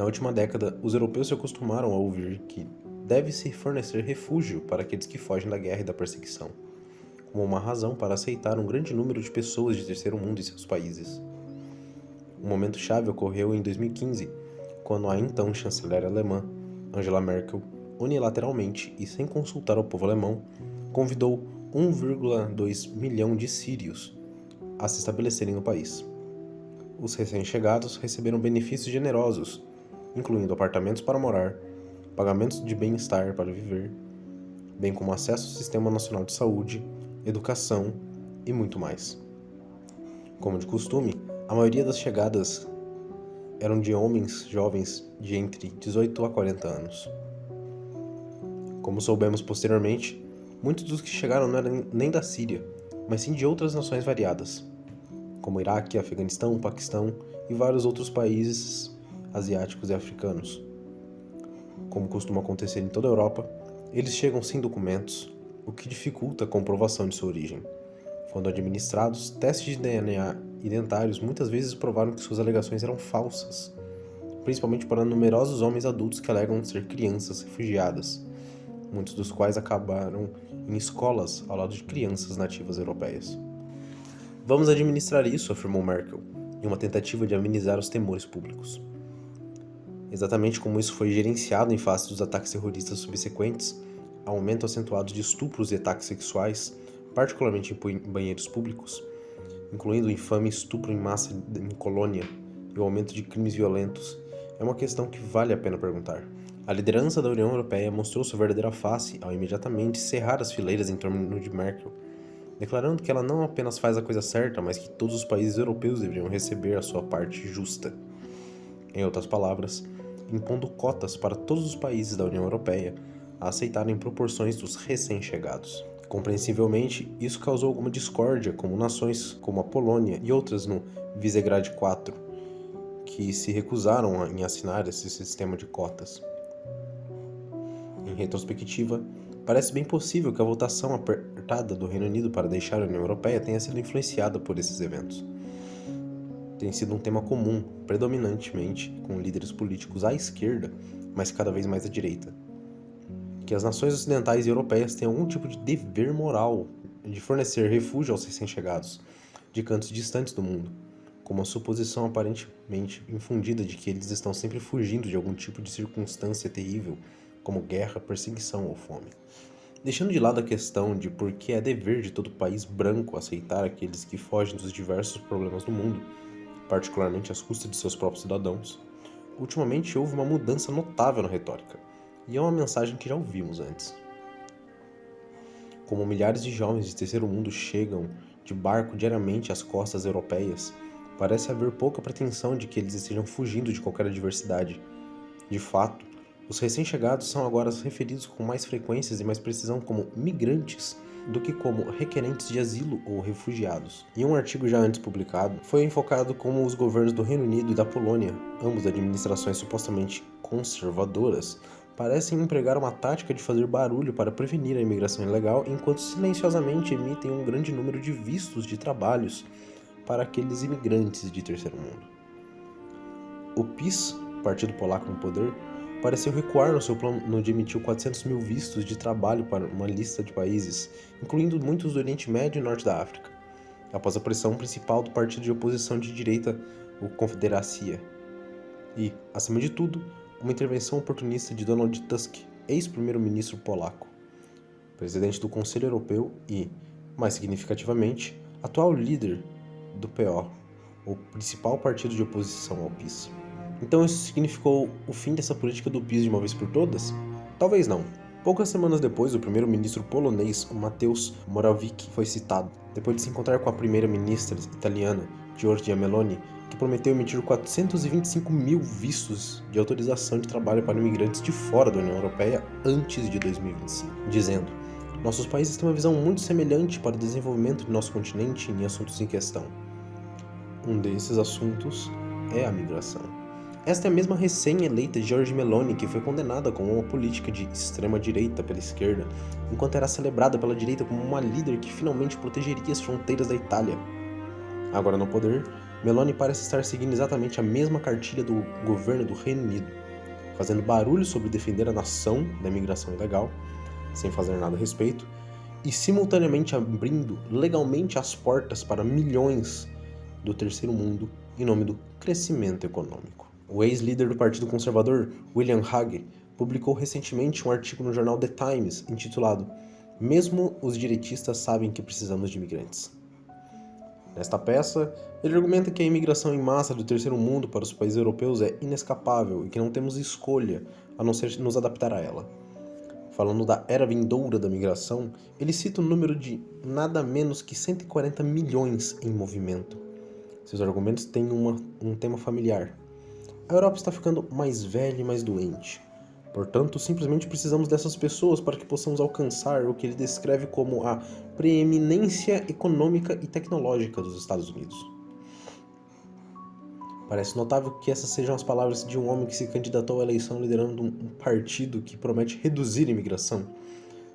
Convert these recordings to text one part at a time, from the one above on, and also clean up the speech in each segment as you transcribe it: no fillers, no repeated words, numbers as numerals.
Na última década, os europeus se acostumaram a ouvir que deve-se fornecer refúgio para aqueles que fogem da guerra e da perseguição, como uma razão para aceitar um grande número de pessoas de terceiro mundo em seus países. Um momento chave ocorreu em 2015, quando a então chanceler alemã, Angela Merkel, unilateralmente e sem consultar o povo alemão, convidou 1,2 milhão de sírios a se estabelecerem no país. Os recém-chegados receberam benefícios generosos, incluindo apartamentos para morar, pagamentos de bem-estar para viver, bem como acesso ao Sistema Nacional de Saúde, educação e muito mais. Como de costume, a maioria das chegadas eram de homens jovens de entre 18 a 40 anos. Como soubemos posteriormente, muitos dos que chegaram não eram nem da Síria, mas sim de outras nações variadas, como Iraque, Afeganistão, Paquistão e vários outros países asiáticos e africanos. Como costuma acontecer em toda a Europa, eles chegam sem documentos, o que dificulta a comprovação de sua origem. Quando administrados, testes de DNA e dentários muitas vezes provaram que suas alegações eram falsas, principalmente para numerosos homens adultos que alegam ser crianças refugiadas, muitos dos quais acabaram em escolas ao lado de crianças nativas europeias. Vamos administrar isso, afirmou Merkel, em uma tentativa de amenizar os temores públicos. Exatamente como isso foi gerenciado em face dos ataques terroristas subsequentes, aumento acentuado de estupros e ataques sexuais, particularmente em banheiros públicos, incluindo o infame estupro em massa em Colônia e o aumento de crimes violentos, é uma questão que vale a pena perguntar. A liderança da União Europeia mostrou sua verdadeira face ao imediatamente cerrar as fileiras em torno de Merkel, declarando que ela não apenas faz a coisa certa, mas que todos os países europeus deveriam receber a sua parte justa. Em outras palavras, impondo cotas para todos os países da União Europeia a aceitarem proporções dos recém-chegados. Compreensivelmente, isso causou alguma discórdia, como nações como a Polônia e outras no Visegrad 4, que se recusaram em assinar esse sistema de cotas. Em retrospectiva, parece bem possível que a votação apertada do Reino Unido para deixar a União Europeia tenha sido influenciada por esses eventos. Tem sido um tema comum, predominantemente com líderes políticos à esquerda, mas cada vez mais à direita, que as nações ocidentais e europeias têm algum tipo de dever moral de fornecer refúgio aos recém-chegados de cantos distantes do mundo, como a suposição aparentemente infundida de que eles estão sempre fugindo de algum tipo de circunstância terrível, como guerra, perseguição ou fome. Deixando de lado a questão de por que é dever de todo país branco aceitar aqueles que fogem dos diversos problemas do mundo, particularmente às custas de seus próprios cidadãos, ultimamente houve uma mudança notável na retórica, e é uma mensagem que já ouvimos antes. Como milhares de jovens de terceiro mundo chegam de barco diariamente às costas europeias, parece haver pouca pretensão de que eles estejam fugindo de qualquer adversidade. De fato, os recém-chegados são agora referidos com mais frequência e mais precisão como migrantes do que como requerentes de asilo ou refugiados. Em um artigo já antes publicado, foi enfocado como os governos do Reino Unido e da Polônia, ambas administrações supostamente conservadoras, parecem empregar uma tática de fazer barulho para prevenir a imigração ilegal, enquanto silenciosamente emitem um grande número de vistos de trabalhos para aqueles imigrantes de terceiro mundo. O PiS, partido polaco no poder, pareceu recuar no seu plano de emitir 400 mil vistos de trabalho para uma lista de países, incluindo muitos do Oriente Médio e Norte da África, após a pressão principal do partido de oposição de direita, o Confederacia, e, acima de tudo, uma intervenção oportunista de Donald Tusk, ex-primeiro-ministro polaco, presidente do Conselho Europeu e, mais significativamente, atual líder do PO, o principal partido de oposição ao PiS. Então isso significou o fim dessa política do PiS de uma vez por todas? Talvez não. Poucas semanas depois, o primeiro-ministro polonês, Mateusz Morawiecki, foi citado, depois de se encontrar com a primeira-ministra italiana, Giorgia Meloni, que prometeu emitir 425 mil vistos de autorização de trabalho para imigrantes de fora da União Europeia antes de 2025, dizendo: "Nossos países têm uma visão muito semelhante para o desenvolvimento de nosso continente em assuntos em questão. Um desses assuntos é a migração." Esta é a mesma recém-eleita Giorgia Meloni que foi condenada como uma política de extrema-direita pela esquerda, enquanto era celebrada pela direita como uma líder que finalmente protegeria as fronteiras da Itália. Agora no poder, Meloni parece estar seguindo exatamente a mesma cartilha do governo do Reino Unido, fazendo barulho sobre defender a nação da imigração ilegal, sem fazer nada a respeito, e simultaneamente abrindo legalmente as portas para milhões do terceiro mundo em nome do crescimento econômico. O ex-líder do Partido Conservador, William Hague, publicou recentemente um artigo no jornal The Times intitulado "Mesmo os direitistas sabem que precisamos de imigrantes". Nesta peça, ele argumenta que a imigração em massa do terceiro mundo para os países europeus é inescapável e que não temos escolha a não ser nos adaptar a ela. Falando da era vindoura da migração, ele cita o número de nada menos que 140 milhões em movimento. Seus argumentos têm um tema familiar. A Europa está ficando mais velha e mais doente. Portanto, simplesmente precisamos dessas pessoas para que possamos alcançar o que ele descreve como a preeminência econômica e tecnológica dos Estados Unidos. Parece notável que essas sejam as palavras de um homem que se candidatou à eleição liderando um partido que promete reduzir a imigração.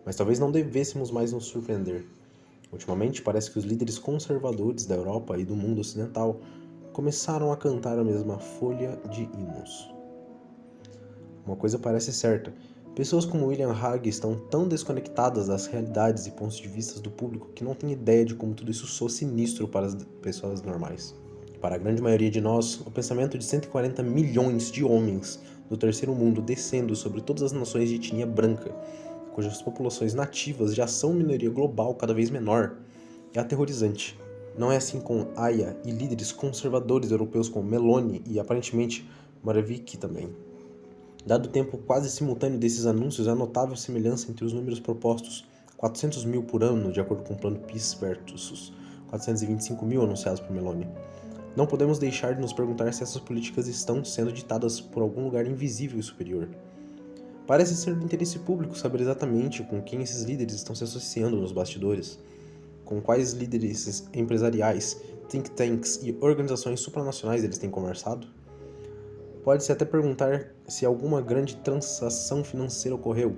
Mas talvez não devêssemos mais nos surpreender. Ultimamente, parece que os líderes conservadores da Europa e do mundo ocidental começaram a cantar a mesma folha de hinos. Uma coisa parece certa: pessoas como William Hague estão tão desconectadas das realidades e pontos de vista do público que não têm ideia de como tudo isso soa sinistro para as pessoas normais. Para a grande maioria de nós, o pensamento de 140 milhões de homens do terceiro mundo descendo sobre todas as nações de etnia branca, cujas populações nativas já são minoria global cada vez menor, é aterrorizante. Não é assim com Aya e líderes conservadores europeus como Meloni e, aparentemente, Morawiecki também. Dado o tempo quase simultâneo desses anúncios, há notável semelhança entre os números propostos: 400 mil por ano, de acordo com o plano PIS, versus os 425 mil anunciados por Meloni. Não podemos deixar de nos perguntar se essas políticas estão sendo ditadas por algum lugar invisível e superior. Parece ser do interesse público saber exatamente com quem esses líderes estão se associando nos bastidores, com quais líderes empresariais, think tanks e organizações supranacionais eles têm conversado. Pode-se até perguntar se alguma grande transação financeira ocorreu.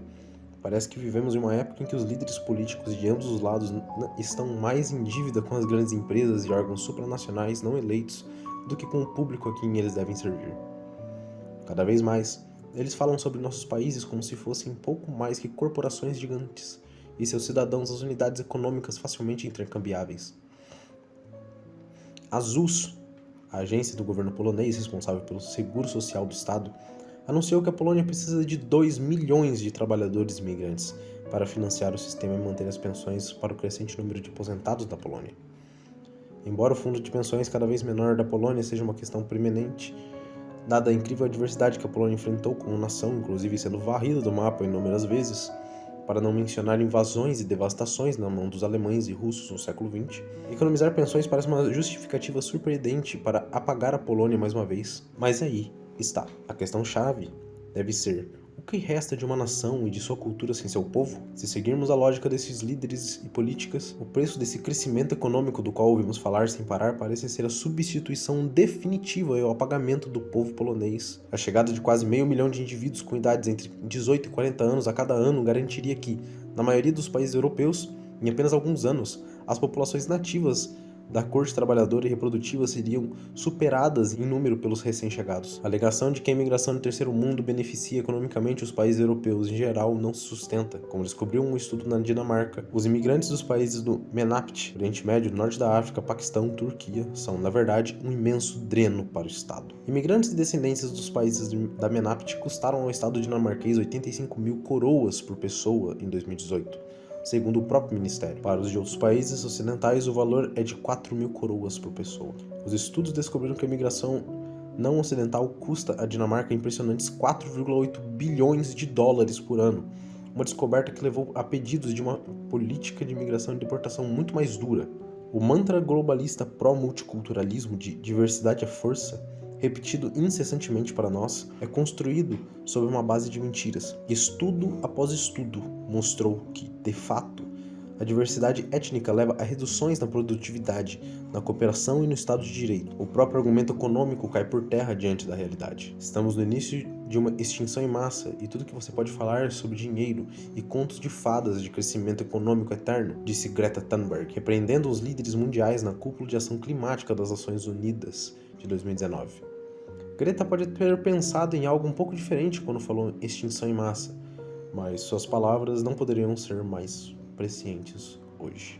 Parece que vivemos em uma época em que os líderes políticos de ambos os lados estão mais em dívida com as grandes empresas e órgãos supranacionais não eleitos do que com o público a quem eles devem servir. Cada vez mais, eles falam sobre nossos países como se fossem pouco mais que corporações gigantes e seus cidadãos as unidades econômicas facilmente intercambiáveis. A ZUS, a agência do governo polonês responsável pelo seguro social do Estado, anunciou que a Polônia precisa de 2 milhões de trabalhadores imigrantes para financiar o sistema e manter as pensões para o crescente número de aposentados da Polônia. Embora o fundo de pensões cada vez menor da Polônia seja uma questão preeminente, dada a incrível adversidade que a Polônia enfrentou como nação, inclusive sendo varrida do mapa inúmeras vezes, para não mencionar invasões e devastações na mão dos alemães e russos no século XX, economizar pensões parece uma justificativa surpreendente para apagar a Polônia mais uma vez. Mas aí está. A questão-chave deve ser: o que resta de uma nação e de sua cultura sem seu povo? Se seguirmos a lógica desses líderes e políticas, o preço desse crescimento econômico do qual ouvimos falar sem parar parece ser a substituição definitiva e o apagamento do povo polonês. A chegada de quase 500 mil de indivíduos com idades entre 18 e 40 anos a cada ano garantiria que, na maioria dos países europeus, em apenas alguns anos, as populações nativas da corte trabalhadora e reprodutiva seriam superadas em número pelos recém-chegados. A alegação de que a imigração do terceiro mundo beneficia economicamente os países europeus em geral não se sustenta. Como descobriu um estudo na Dinamarca, os imigrantes dos países do MENAPT, Oriente Médio, Norte da África, Paquistão, Turquia, são, na verdade, um imenso dreno para o Estado. Imigrantes e descendentes dos países da MENAPT custaram ao Estado dinamarquês 85 mil coroas por pessoa em 2018. Segundo o próprio ministério. Para os de outros países ocidentais, o valor é de 4 mil coroas por pessoa. Os estudos descobriram que a imigração não ocidental custa à Dinamarca impressionantes 4,8 bilhões de dólares por ano, uma descoberta que levou a pedidos de uma política de imigração e deportação muito mais dura. O mantra globalista pró-multiculturalismo de diversidade é força, repetido incessantemente para nós, é construído sobre uma base de mentiras. Estudo após estudo mostrou que, de fato, A diversidade étnica leva a reduções na produtividade, na cooperação e no Estado de Direito. O próprio argumento econômico cai por terra diante da realidade. Estamos no início de uma extinção em massa e tudo que você pode falar é sobre dinheiro e contos de fadas de crescimento econômico eterno, disse Greta Thunberg, repreendendo os líderes mundiais na Cúpula de Ação Climática das Nações Unidas de 2019. Greta pode ter pensado em algo um pouco diferente quando falou extinção em massa, mas suas palavras não poderiam ser mais prescientes hoje.